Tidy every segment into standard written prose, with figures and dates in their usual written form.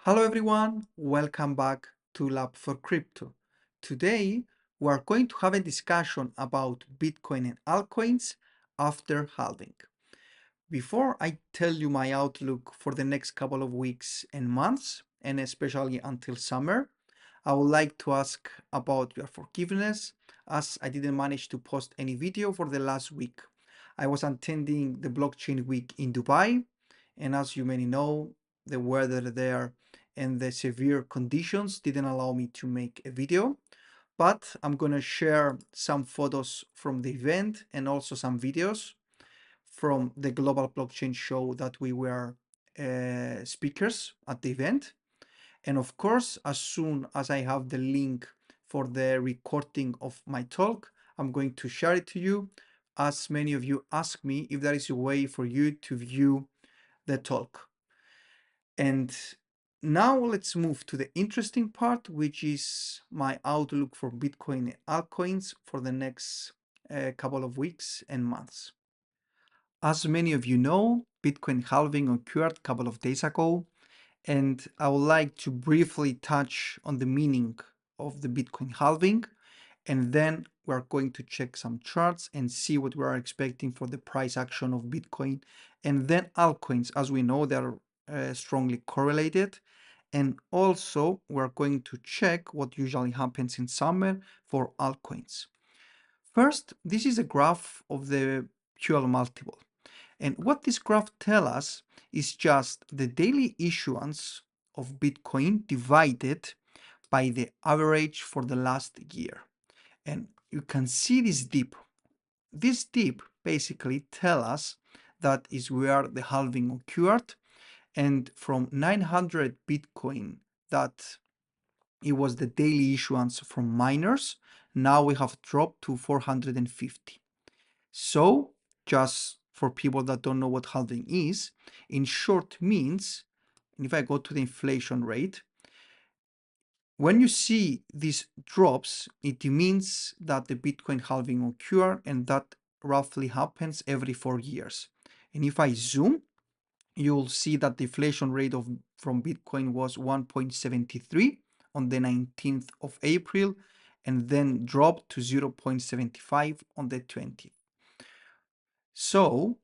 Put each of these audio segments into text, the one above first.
Hello everyone, welcome back to Lab for Crypto. Today we are going to have a discussion about Bitcoin and altcoins after halving. Before I tell you my outlook for the next couple of weeks and months, and especially until summer, I would like to ask about your forgiveness as I didn't manage to post any video for the last week. I was attending the blockchain week in Dubai, and as you may know, the weather there and the severe conditions didn't allow me to make a video. But I'm gonna share some photos from the event and also some videos from the global blockchain show that we were speakers at the event. And of course, as soon as I have the link for the recording of my talk, I'm going to share it to you. As many of you ask me if there is a way for you to view the talk. And now let's move to the interesting part, which is my outlook for Bitcoin and altcoins for the next couple of weeks and months. As many of you know, Bitcoin halving occurred a couple of days ago, and I would like to briefly touch on the meaning of the Bitcoin halving, and then we're going to check some charts and see what we are expecting for the price action of Bitcoin, and then altcoins. As we know, they're strongly correlated, and also we're going to check what usually happens in summer for altcoins. First, this is a graph of the QL multiple. And what this graph tells us is just the daily issuance of Bitcoin divided by the average for the last year. And you can see this dip. This dip basically tells us that is where the halving occurred. And from 900 Bitcoin, that it was the daily issuance from miners, now we have dropped to 450. So, just for people that don't know what halving is, in short means, and if I go to the inflation rate, when you see these drops, it means that the Bitcoin halving occur, and that roughly happens every 4 years. And if I zoom, you'll see that the inflation rate from Bitcoin was 1.73 on the 19th of April, and then dropped to 0.75 on the 20th. So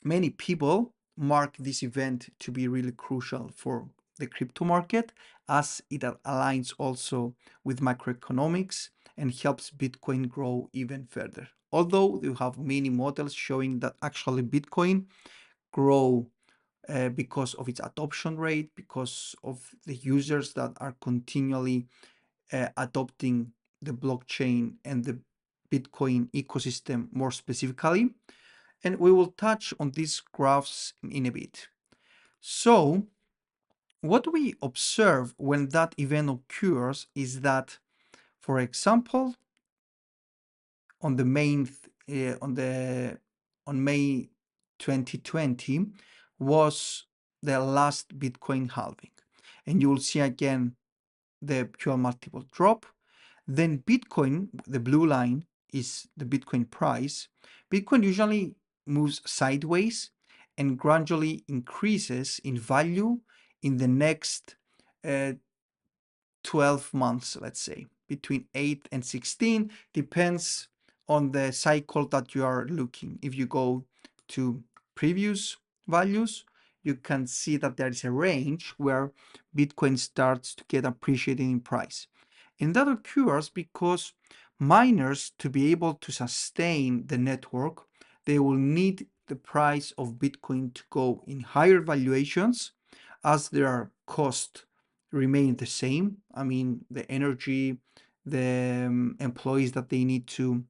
many people mark this event to be really crucial for the crypto market, as it aligns also with macroeconomics and helps Bitcoin grow even further. Although you have many models showing that actually Bitcoin grow because of its adoption rate, because of the users that are continually adopting the blockchain and the Bitcoin ecosystem more specifically. And we will touch on these graphs in a bit. So, what we observe when that event occurs is that, for example, on the main on May 2020 was the last Bitcoin halving, and you will see again the pure multiple drop. Then Bitcoin, the blue line is the Bitcoin price. Bitcoin usually moves sideways and gradually increases in value in the next uh, 12 months, let's say, between 8 and 16, depends on the cycle that you are looking. If you go to previous values, you can see that there is a range where Bitcoin starts to get appreciated in price. And that occurs because miners, to be able to sustain the network, they will need the price of Bitcoin to go in higher valuations as their cost remain the same. I mean, the energy, the employees that they need to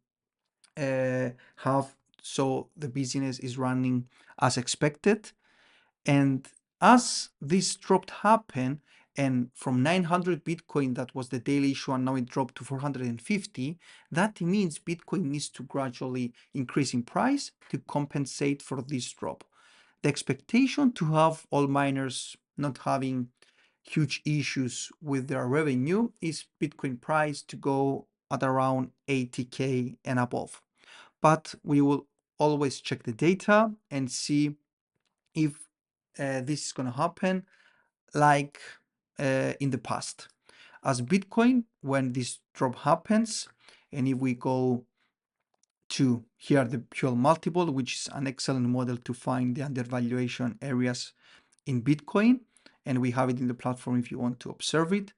have, so the business is running as expected. And as this drop happened, and from 900 Bitcoin, that was the daily issue, and now it dropped to 450, that means Bitcoin needs to gradually increase in price to compensate for this drop. The expectation to have all miners not having huge issues with their revenue is Bitcoin price to go at around 80K and above. But we will always check the data and see if this is going to happen. Like in the past. As Bitcoin, when this drop happens, and if we go to here the Puel multiple, which is an excellent model to find the undervaluation areas in Bitcoin, and we have it in the platform if you want to observe it,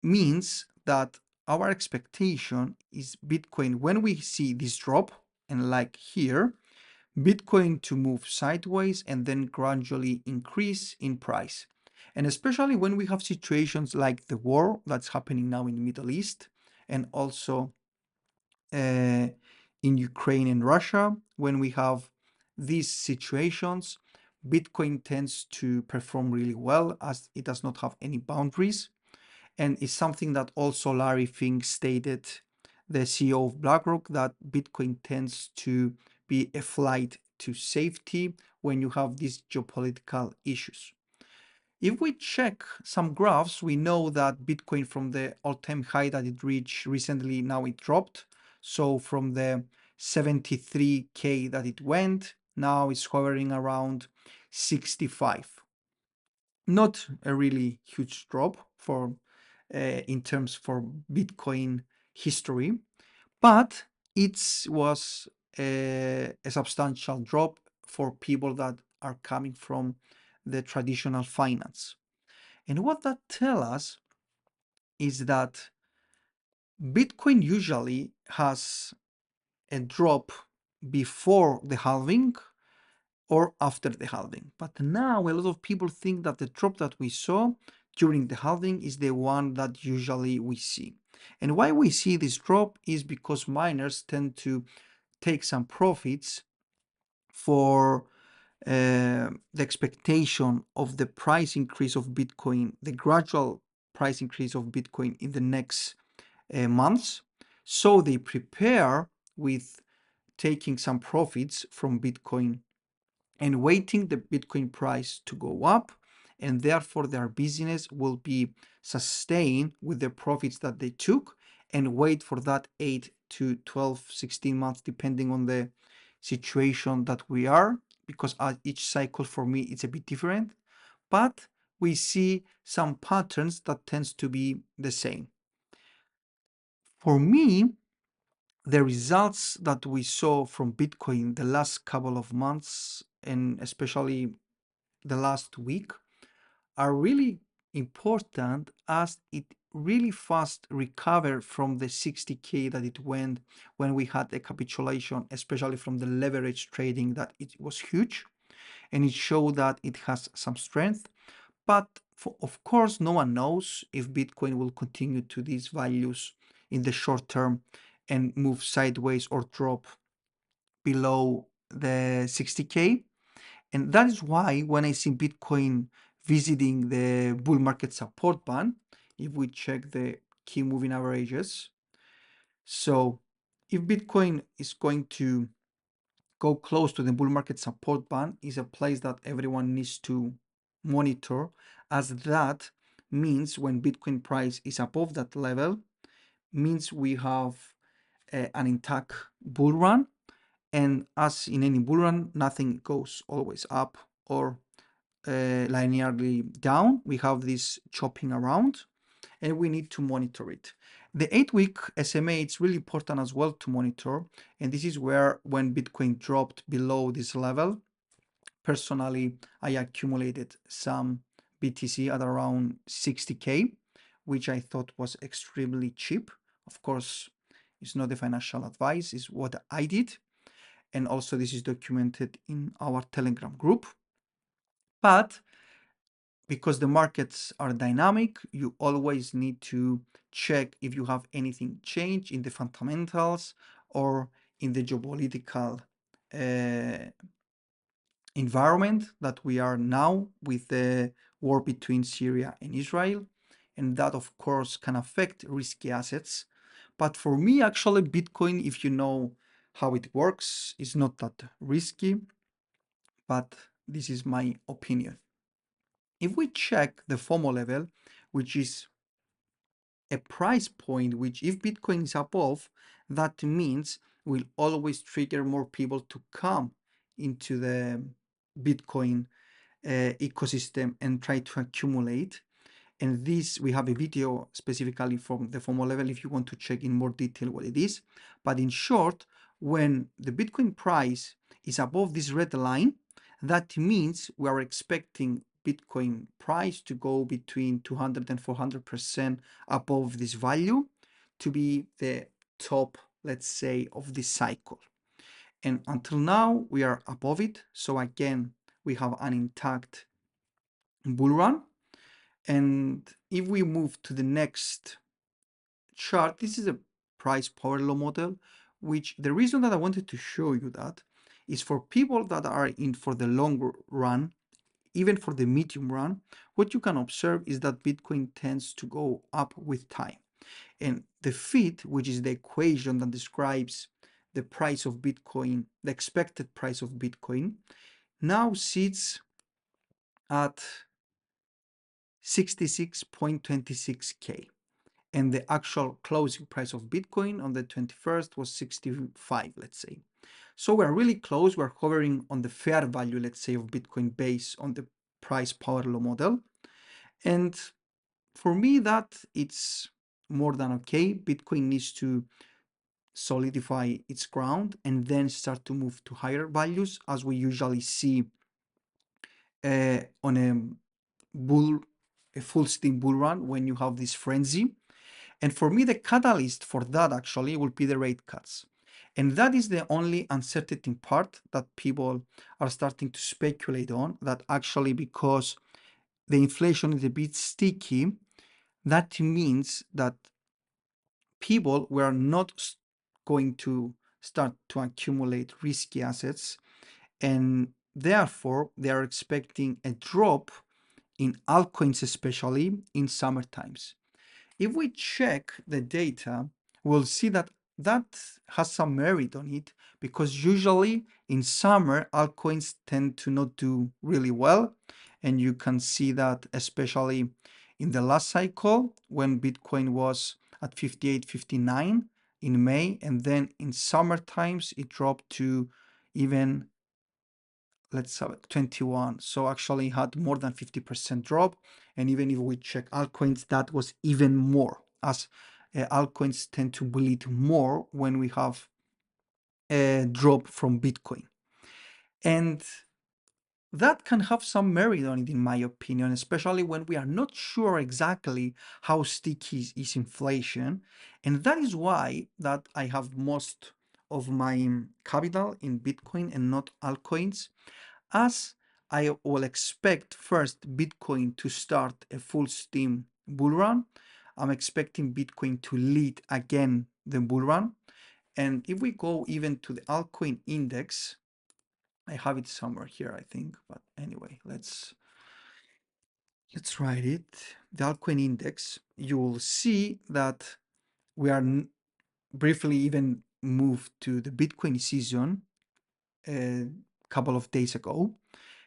means that our expectation is Bitcoin, when we see this drop, and like here, Bitcoin to move sideways and then gradually increase in price. And especially when we have situations like the war that's happening now in the Middle East, and also in Ukraine and Russia, when we have these situations, Bitcoin tends to perform really well as it does not have any boundaries. And it's something that also Larry Fink stated, the CEO of BlackRock, that Bitcoin tends to be a flight to safety when you have these geopolitical issues. If we check some graphs, we know that Bitcoin from the all-time high that it reached recently, now it dropped. So from the 73K that it went, now it's hovering around 65. Not a really huge drop for in terms for Bitcoin history, but it was a substantial drop for people that are coming from the traditional finance. And what that tells us is that Bitcoin usually has a drop before the halving or after the halving. But now a lot of people think that the drop that we saw during the halving is the one that usually we see. And why we see this drop is because miners tend to take some profits for the expectation of the price increase of Bitcoin, the gradual price increase of Bitcoin in the next months. So they prepare with taking some profits from Bitcoin and waiting the Bitcoin price to go up, and therefore their business will be sustained with the profits that they took and wait for that 8 to 12, 16 months, depending on the situation that we are, because each cycle for me it's a bit different, but we see some patterns that tends to be the same. For me, the results that we saw from Bitcoin the last couple of months, and especially the last week, are really important as it really fast recovered from the 60K that it went when we had a capitulation, especially from the leverage trading, that it was huge, and it showed that it has some strength. But of course, no one knows if Bitcoin will continue to these values in the short term and move sideways or drop below the 60K. And that is why when I see Bitcoin visiting the bull market support band, if we check the key moving averages, so if Bitcoin is going to go close to the bull market support band, is a place that everyone needs to monitor, as that means when Bitcoin price is above that level, means we have an intact bull run. And as in any bull run, nothing goes always up or linearly down. We have this chopping around, and we need to monitor it. The 8-week SMA, it's really important as well to monitor, and this is where when Bitcoin dropped below this level, personally I accumulated some BTC at around 60K, which I thought was extremely cheap. Of course, it's not a financial advice, it's what I did, and also this is documented in our Telegram group. But because the markets are dynamic, you always need to check if you have anything changed in the fundamentals or in the geopolitical environment that we are now with the war between Syria and Israel. And that, of course, can affect risky assets. But for me, actually, Bitcoin, if you know how it works, is not that risky. But this is my opinion. If we check the FOMO level, which is a price point, which if Bitcoin is above, that means will always trigger more people to come into the Bitcoin ecosystem and try to accumulate. And this, we have a video specifically from the FOMO level if you want to check in more detail what it is. But in short, when the Bitcoin price is above this red line, that means we are expecting Bitcoin price to go between 200 and 400% above this value to be the top, let's say, of this cycle. And until now, we are above it. So again, we have an intact bull run. And if we move to the next chart, this is a price power law model, which the reason that I wanted to show you that is for people that are in for the longer run, even for the medium run, what you can observe is that Bitcoin tends to go up with time. And the fit, which is the equation that describes the price of Bitcoin, the expected price of Bitcoin, now sits at 66.26K. And the actual closing price of Bitcoin on the 21st was 65, let's say. So we're really close. We're hovering on the fair value, let's say, of Bitcoin based on the price power law model. And for me, that it's more than okay. Bitcoin needs to solidify its ground and then start to move to higher values, as we usually see on a full steam bull run when you have this frenzy. And for me, the catalyst for that actually will be the rate cuts. And that is the only uncertainty part that people are starting to speculate on, that actually because the inflation is a bit sticky, that means that people were not going to start to accumulate risky assets, and therefore they are expecting a drop in altcoins, especially in summer times. If we check the data, we'll see that that has some merit on it, because usually in summer altcoins tend to not do really well, and you can see that especially in the last cycle when Bitcoin was at 58, 59 in May, and then in summer times it dropped to even, let's have it, 21. So actually had more than 50% drop. And even if we check altcoins, that was even more, as altcoins tend to bleed more when we have a drop from Bitcoin. And that can have some merit on it, in my opinion, especially when we are not sure exactly how sticky is inflation. And that is why that I have most of my capital in Bitcoin and not altcoins, as I will expect first Bitcoin to start a full steam bull run. I'm expecting Bitcoin to lead again the bull run. And if we go even to the altcoin index, I have it somewhere here, I think. But anyway, let's write it. The altcoin index, you will see that we are briefly even moved to the Bitcoin season a couple of days ago.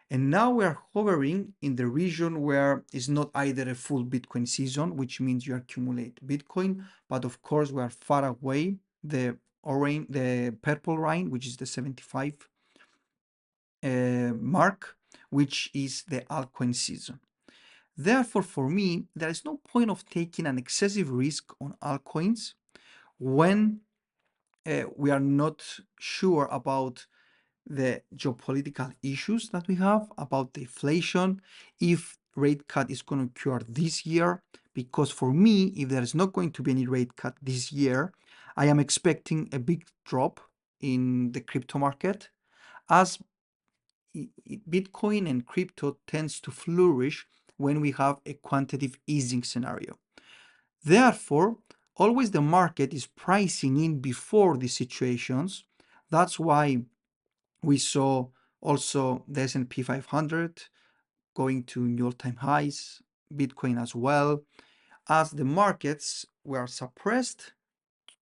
And now we are hovering in the region where it's not either a full Bitcoin season, which means you accumulate Bitcoin, but of course we are far away the orange, the purple line, which is the 75 mark, which is the altcoin season. Therefore, for me, there is no point of taking an excessive risk on altcoins when we are not sure about the geopolitical issues that we have, about the inflation, if rate cut is going to occur this year. Because for me, if there is not going to be any rate cut this year, I am expecting a big drop in the crypto market, as Bitcoin and crypto tends to flourish when we have a quantitative easing scenario. Therefore, always the market is pricing in before these situations. That's why we saw also the S&P 500 going to new all-time highs, Bitcoin as well, as the markets were suppressed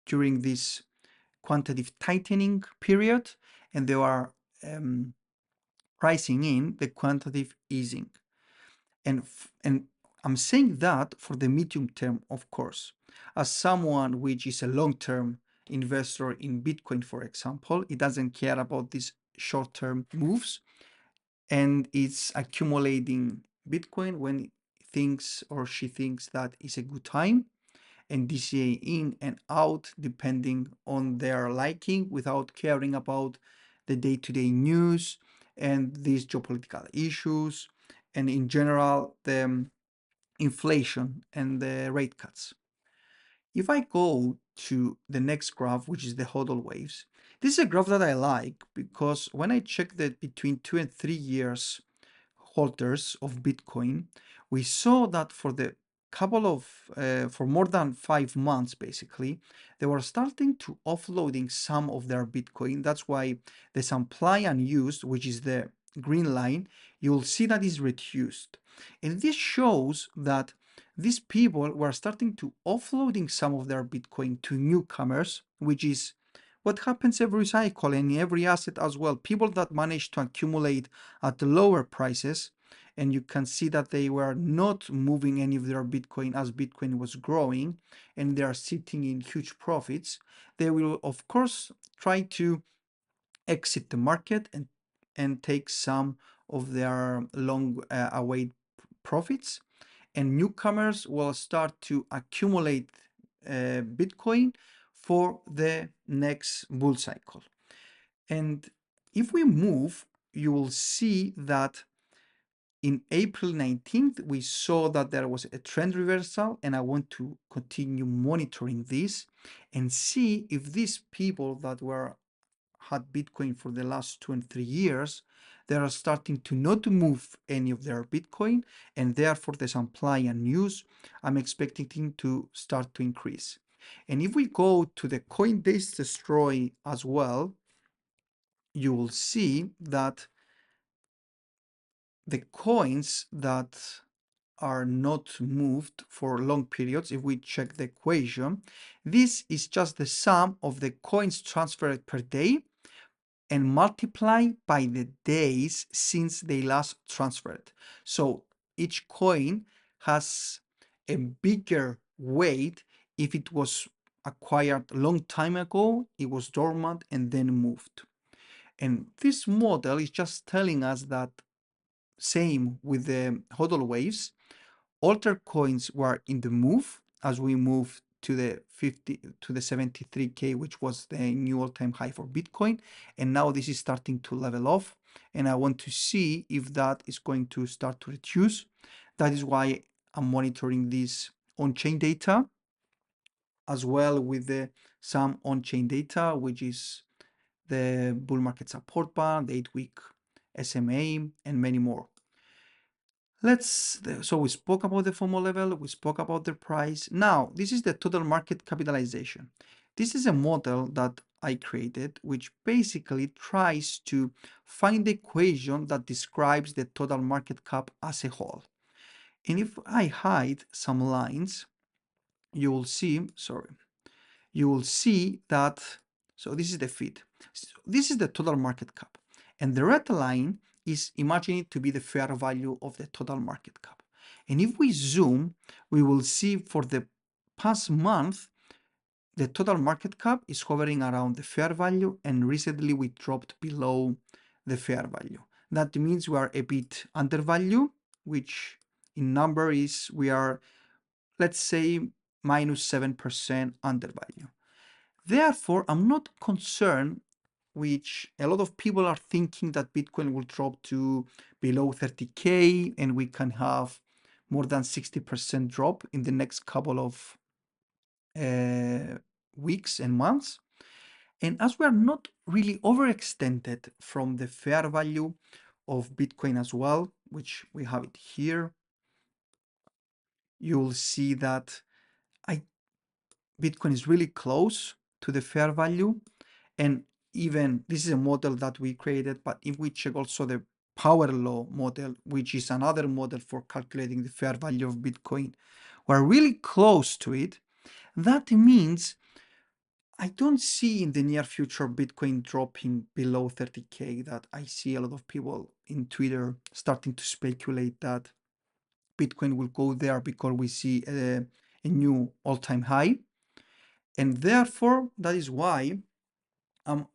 during this quantitative tightening period, and they are pricing in the quantitative easing. And I'm saying that for the medium term, of course, as someone which is a long-term investor in Bitcoin, for example, it doesn't care about these short-term moves, and it's accumulating Bitcoin when it thinks or she thinks that is a good time, and DCA in and out depending on their liking without caring about the day-to-day news and these geopolitical issues and in general the inflation and the rate cuts. If I go to the next graph, which is the hodl waves, this is a graph that I like because when I check that between 2 and 3 years holders of Bitcoin, we saw that for the couple of for more than 5 months basically they were starting to offloading some of their Bitcoin. That's why the supply unused, which is the green line, you'll see that is reduced, and this shows that these people were starting to offloading some of their Bitcoin to newcomers, which is what happens every cycle and every asset as well. People that manage to accumulate at lower prices, and you can see that they were not moving any of their Bitcoin as Bitcoin was growing, and they are sitting in huge profits. They will, of course, try to exit the market and take some of their long await profits, and newcomers will start to accumulate Bitcoin for the next bull cycle. And if we move, you will see that in April 19th, we saw that there was a trend reversal, and I want to continue monitoring this and see if these people that were had Bitcoin for the last 2 and 3 years, they are starting to not move any of their Bitcoin, and therefore the supply and use, I'm expecting to start to increase. And if we go to the Coinbase Destroy as well, you will see that the coins that are not moved for long periods, if we check the equation, this is just the sum of the coins transferred per day and multiply by the days since they last transferred. So each coin has a bigger weight if it was acquired a long time ago, it was dormant and then moved. And this model is just telling us that same with the hodl waves, alter coins were in the move as we move to the 73k, which was the new all-time high for Bitcoin, and now this is starting to level off, and I want to see if that is going to start to reduce. That is why I'm monitoring this on-chain data as well with the some on-chain data, which is the bull market support band, the 8-week SMA, and many more. So we spoke about the FOMO level, we spoke about the price. Now, this is the total market capitalization. This is a model that I created, which basically tries to find the equation that describes the total market cap as a whole. And if I hide some lines, you will see that, so this is the feed. So this is the total market cap. And the red line is imagine it to be the fair value of the total market cap. And if we zoom, we will see for the past month, the total market cap is hovering around the fair value, and recently we dropped below the fair value. That means we are a bit undervalued, which in number is we are, let's say, minus 7% undervalued. Therefore, I'm not concerned, which a lot of people are thinking that Bitcoin will drop to below 30K and we can have more than 60% drop in the next couple of weeks and months. And as we are not really overextended from the fair value of Bitcoin as well, which we have it here, you'll see that Bitcoin is really close to the fair value. And even this is a model that we created, but if we check also the power law model, which is another model for calculating the fair value of Bitcoin, we're really close to it. That means I don't see in the near future Bitcoin dropping below 30K. That I see a lot of people in Twitter starting to speculate that Bitcoin will go there because we see a new all-time high. And therefore, that is why I'm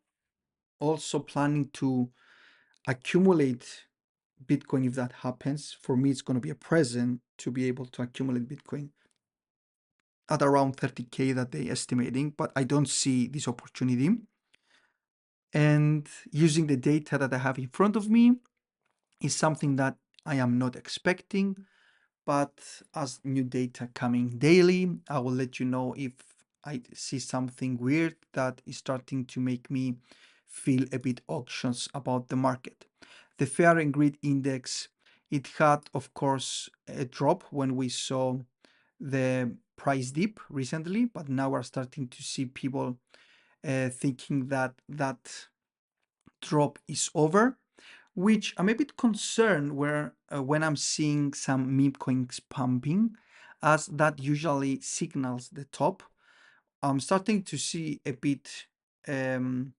also planning to accumulate Bitcoin if that happens. For me, it's going to be a present to be able to accumulate Bitcoin at around 30K that they're estimating, but I don't see this opportunity. And using the data that I have in front of me is something that I am not expecting, but as new data coming daily, I will let you know if I see something weird that is starting to make me feel a bit anxious about the market. The Fear and Greed Index, it had, of course, a drop when we saw the price dip recently, but now we're starting to see people thinking that that drop is over, which I'm a bit concerned where when I'm seeing some meme coins pumping, as that usually signals the top. I'm starting to see a bit um,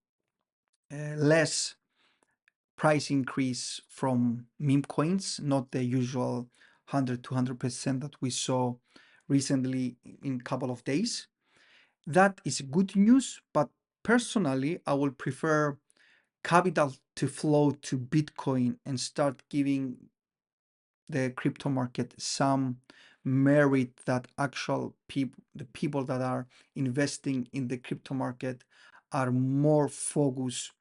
less price increase from meme coins, not the usual 100 to 100% that we saw recently in a couple of days. That is good news, but personally, I would prefer capital to flow to Bitcoin and start giving the crypto market some merit that actual people, the people that are investing in the crypto market, are more focused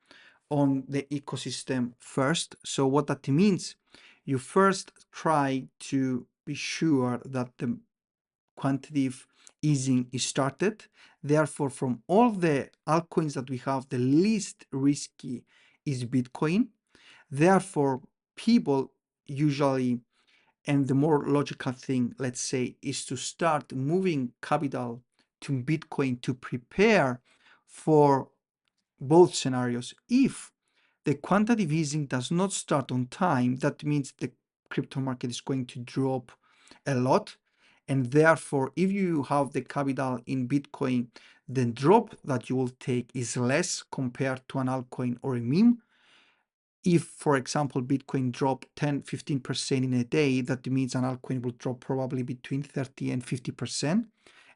on the ecosystem first. So what that means, you first try to be sure that the quantitative easing is started. Therefore, from all the altcoins that we have, the least risky is Bitcoin. Therefore, people usually, and the more logical thing, let's say, is to start moving capital to Bitcoin to prepare for both scenarios. If the quantitative easing does not start on time, that means the crypto market is going to drop a lot. And therefore, if you have the capital in Bitcoin, the drop that you will take is less compared to an altcoin or a meme. If, for example, Bitcoin dropped 10-15% in a day, that means an altcoin will drop probably between 30 and 50%.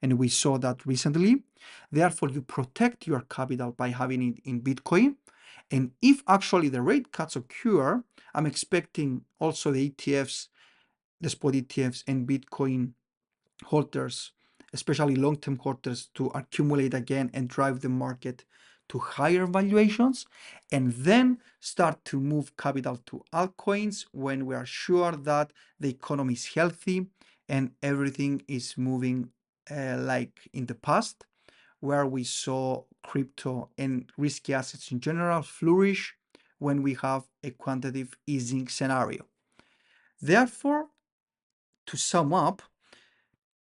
And we saw that recently. Therefore, you protect your capital by having it in Bitcoin. And if actually the rate cuts occur, I'm expecting also the ETFs, the spot ETFs and Bitcoin holders, especially long-term holders, to accumulate again and drive the market to higher valuations, and then start to move capital to altcoins when we are sure that the economy is healthy and everything is moving like in the past, where we saw crypto and risky assets in general flourish when we have a quantitative easing scenario. Therefore, to sum up,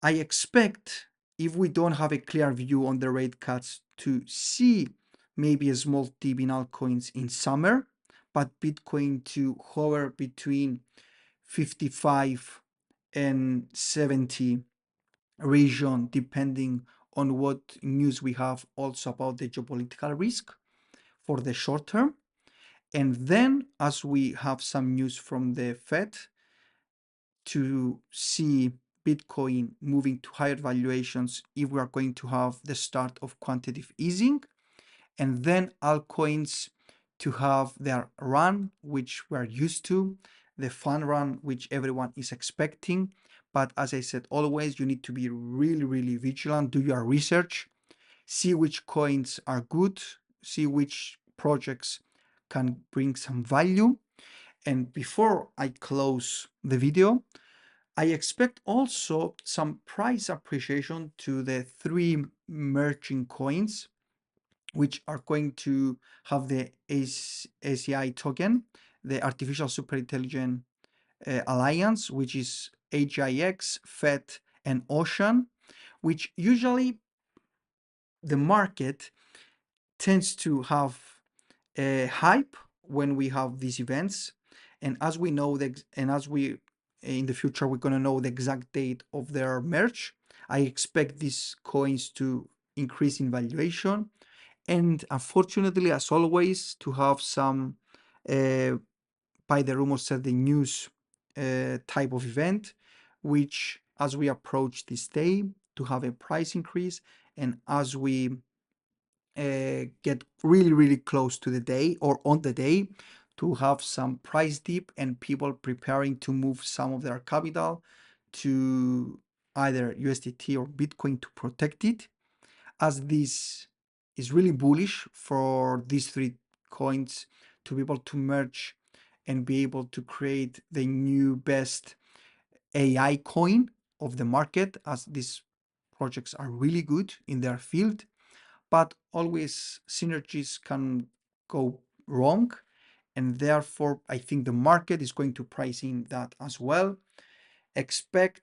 I expect, if we don't have a clear view on the rate cuts, to see maybe a small dip in altcoins in summer, but Bitcoin to hover between 55 and 70 region, depending on what news we have also about the geopolitical risk for the short term. And then, as we have some news from the Fed, to see Bitcoin moving to higher valuations if we are going to have the start of quantitative easing, and then altcoins to have their run, which we're used to, the fun run, which everyone is expecting. But as I said, always you need to be really, really vigilant, do your research, see which coins are good, see which projects can bring some value. And before I close the video, I expect also some price appreciation to the three merging coins, which are going to have the ACI token, the Artificial Superintelligent Alliance, which is HIX, FET, and Ocean, which usually the market tends to have a hype when we have these events. And as we know, and as we in the future, we're going to know the exact date of their merge. I expect these coins to increase in valuation. And unfortunately, as always, to have some, uh, by the rumors said, the news type of event, which as we approach this day, to have a price increase. And as we get really, really close to the day or on the day, to have some price dip and people preparing to move some of their capital to either USDT or Bitcoin to protect it, as this is really bullish for these three coins to be able to merge and be able to create the new best AI coin of the market, as these projects are really good in their field, but always synergies can go wrong. And therefore, I think the market is going to price in that as well. Expect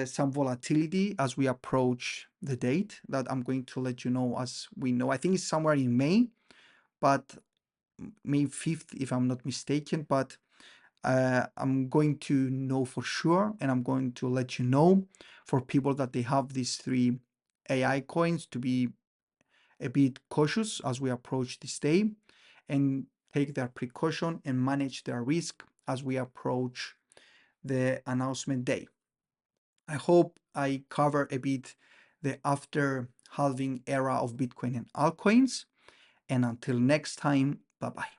some volatility as we approach the date that I'm going to let you know as we know. I think it's somewhere in May, but May 5th, if I'm not mistaken. But I'm going to know for sure, and I'm going to let you know for people that they have these three AI coins to be a bit cautious as we approach this day and take their precaution and manage their risk as we approach the announcement day. I hope I cover a bit the after halving era of Bitcoin and altcoins. And until next time, bye bye.